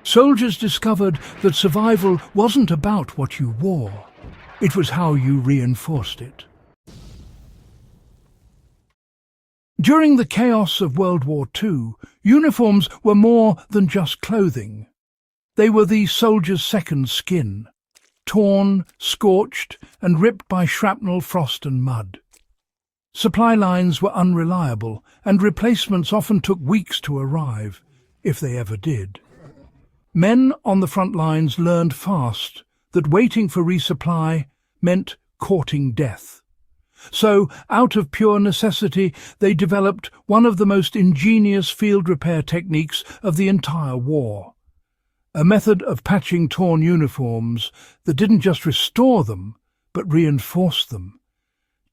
Soldiers discovered that survival wasn't about what you wore, it was how you reinforced it. During the chaos of World War II, uniforms were more than just clothing. They were the soldier's second skin, torn, scorched, and ripped by shrapnel, frost and mud. Supply lines were unreliable, and replacements often took weeks to arrive, if they ever did. Men on the front lines learned fast that waiting for resupply meant courting death. So, out of pure necessity, they developed one of the most ingenious field repair techniques of the entire war. A method of patching torn uniforms that didn't just restore them, but reinforced them,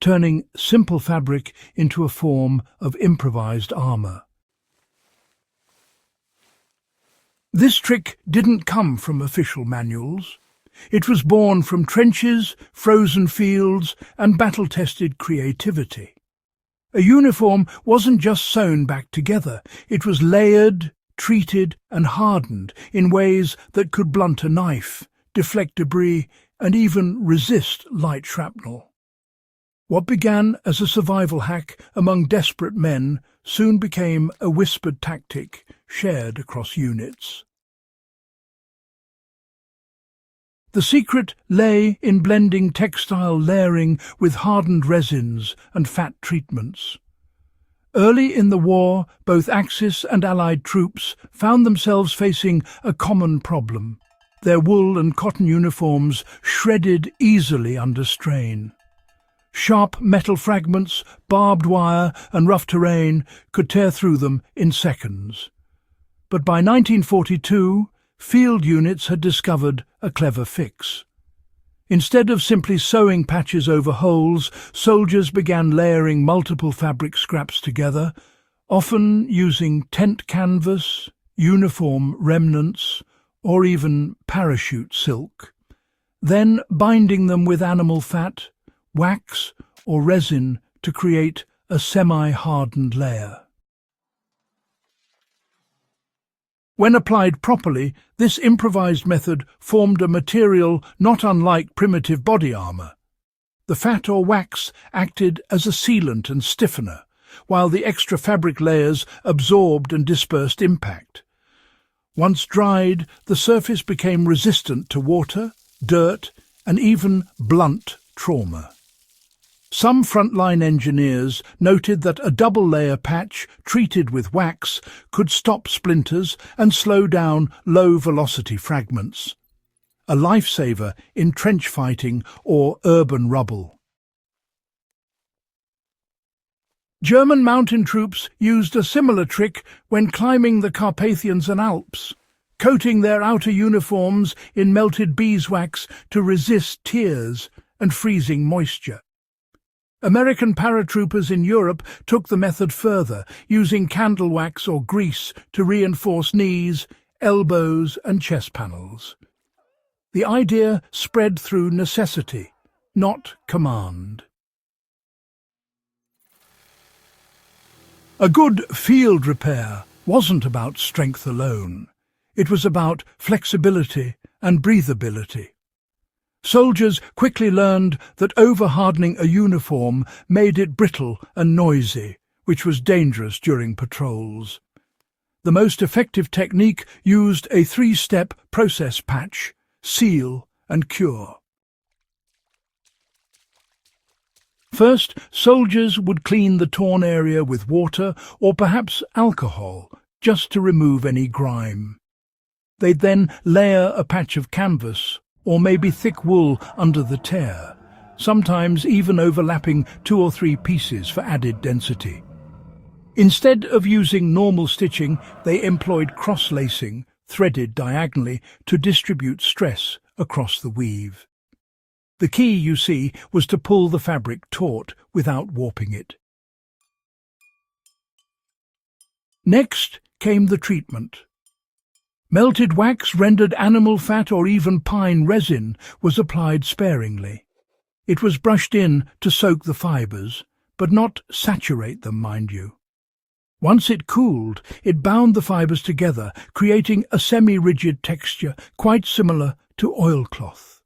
turning simple fabric into a form of improvised armour. This trick didn't come from official manuals. It was born from trenches, frozen fields, and battle-tested creativity. A uniform wasn't just sewn back together, it was layered, treated, and hardened in ways that could blunt a knife, deflect debris, and even resist light shrapnel. What began as a survival hack among desperate men soon became a whispered tactic shared across units. The secret lay in blending textile layering with hardened resins and fat treatments. Early in the war, both Axis and Allied troops found themselves facing a common problem. Their wool and cotton uniforms shredded easily under strain. Sharp metal fragments, barbed wire and rough terrain could tear through them in seconds. But by 1942, field units had discovered a clever fix. Instead of simply sewing patches over holes, soldiers began layering multiple fabric scraps together, often using tent canvas, uniform remnants, or even parachute silk, then binding them with animal fat, wax, or resin to create a semi-hardened layer. When applied properly, this improvised method formed a material not unlike primitive body armour. The fat or wax acted as a sealant and stiffener, while the extra fabric layers absorbed and dispersed impact. Once dried, the surface became resistant to water, dirt, and even blunt trauma. Some frontline engineers noted that a double-layer patch treated with wax could stop splinters and slow down low-velocity fragments. A lifesaver in trench fighting or urban rubble. German mountain troops used a similar trick when climbing the Carpathians and Alps, coating their outer uniforms in melted beeswax to resist tears and freezing moisture. American paratroopers in Europe took the method further, using candle wax or grease to reinforce knees, elbows and chest panels. The idea spread through necessity, not command. A good field repair wasn't about strength alone. It was about flexibility and breathability. Soldiers quickly learned that over-hardening a uniform made it brittle and noisy, which was dangerous during patrols. The most effective technique used a three-step process: patch, seal, and cure. First, soldiers would clean the torn area with water or perhaps alcohol, just to remove any grime. They'd then layer a patch of canvas, or maybe thick wool under the tear, sometimes even overlapping 2 or 3 pieces for added density. Instead of using normal stitching, they employed cross-lacing, threaded diagonally, to distribute stress across the weave. The key, you see, was to pull the fabric taut without warping it. Next came the treatment. Melted wax, rendered animal fat or even pine resin was applied sparingly. It was brushed in to soak the fibres, but not saturate them, mind you. Once it cooled, it bound the fibres together, creating a semi-rigid texture quite similar to oilcloth.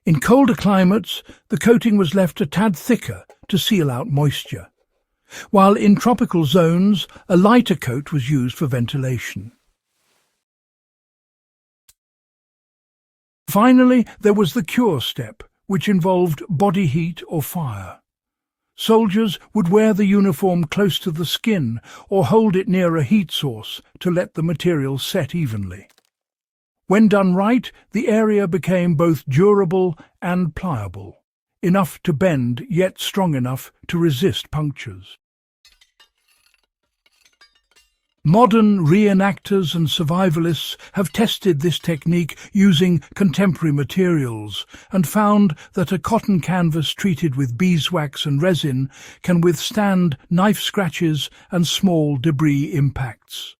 In colder climates, the coating was left a tad thicker to seal out moisture, while in tropical zones, a lighter coat was used for ventilation. Finally, there was the cure step, which involved body heat or fire. Soldiers would wear the uniform close to the skin or hold it near a heat source to let the material set evenly. When done right, the area became both durable and pliable, enough to bend yet strong enough to resist punctures. Modern reenactors and survivalists have tested this technique using contemporary materials and found that a cotton canvas treated with beeswax and resin can withstand knife scratches and small debris impacts.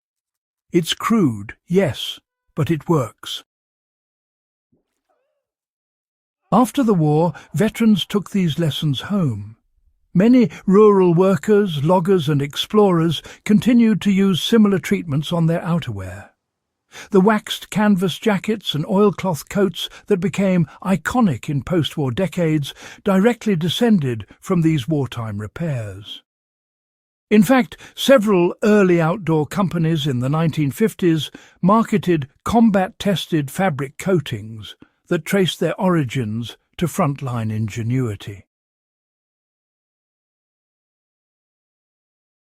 It's crude, yes, but it works. After the war, veterans took these lessons home. Many rural workers, loggers and explorers continued to use similar treatments on their outerwear. The waxed canvas jackets and oilcloth coats that became iconic in post-war decades directly descended from these wartime repairs. In fact, several early outdoor companies in the 1950s marketed combat-tested fabric coatings that traced their origins to frontline ingenuity.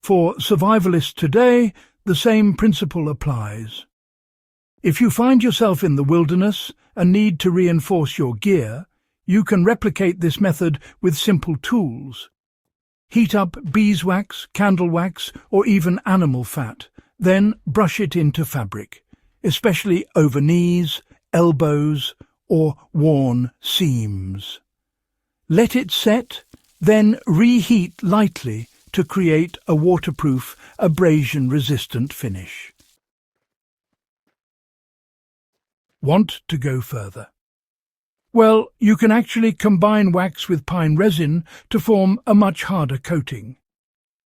For survivalists today, the same principle applies. If you find yourself in the wilderness and need to reinforce your gear, you can replicate this method with simple tools. Heat up beeswax, candle wax, or even animal fat, then brush it into fabric, especially over knees, elbows, or worn seams. Let it set, then reheat lightly to create a waterproof, abrasion-resistant finish. Want to go further? Well, you can actually combine wax with pine resin to form a much harder coating.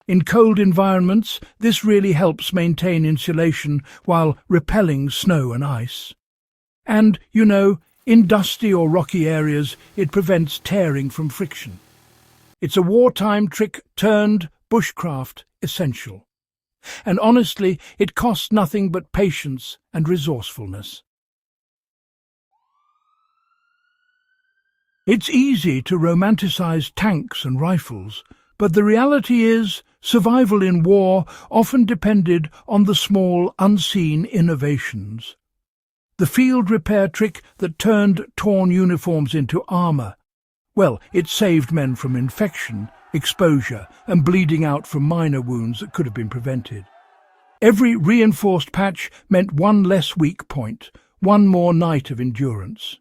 In cold environments, this really helps maintain insulation while repelling snow and ice. And, in dusty or rocky areas, it prevents tearing from friction. It's a wartime trick turned bushcraft essential. And honestly, it costs nothing but patience and resourcefulness. It's easy to romanticize tanks and rifles, but the reality is survival in war often depended on the small, unseen innovations. The field repair trick that turned torn uniforms into armor, well, it saved men from infection, exposure, and bleeding out from minor wounds that could have been prevented. Every reinforced patch meant one less weak point, one more night of endurance.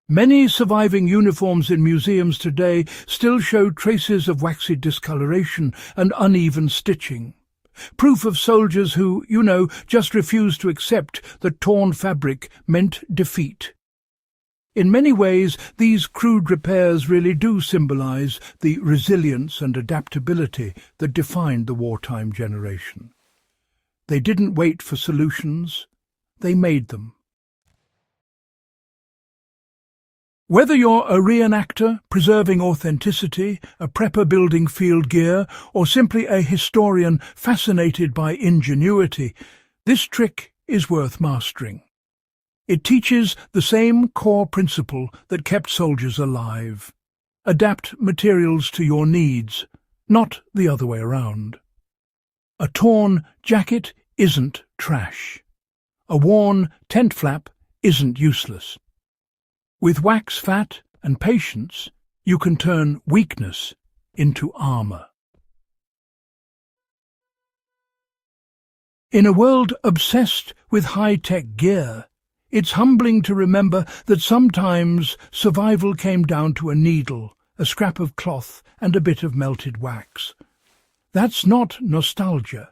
Many surviving uniforms in museums today still show traces of waxy discoloration and uneven stitching. Proof of soldiers who, just refused to accept that torn fabric meant defeat. In many ways, these crude repairs really do symbolize the resilience and adaptability that defined the wartime generation. They didn't wait for solutions, they made them. Whether you're a reenactor preserving authenticity, a prepper building field gear, or simply a historian fascinated by ingenuity, this trick is worth mastering. It teaches the same core principle that kept soldiers alive. Adapt materials to your needs, not the other way around. A torn jacket isn't trash. A worn tent flap isn't useless. With wax fat and patience, you can turn weakness into armor. In a world obsessed with high-tech gear, it's humbling to remember that sometimes survival came down to a needle, a scrap of cloth, and a bit of melted wax. That's not nostalgia.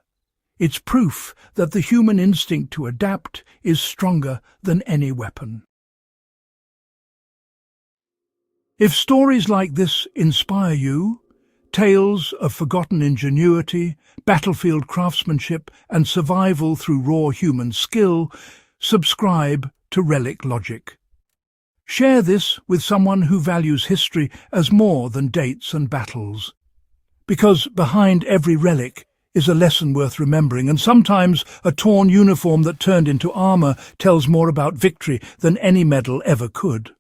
It's proof that the human instinct to adapt is stronger than any weapon. If stories like this inspire you, Tales of forgotten ingenuity, battlefield craftsmanship, and survival through raw human skill. Subscribe to Relic Logic. Share this with someone who values history as more than dates and battles. Because behind every relic is a lesson worth remembering, and sometimes a torn uniform that turned into armor tells more about victory than any medal ever could.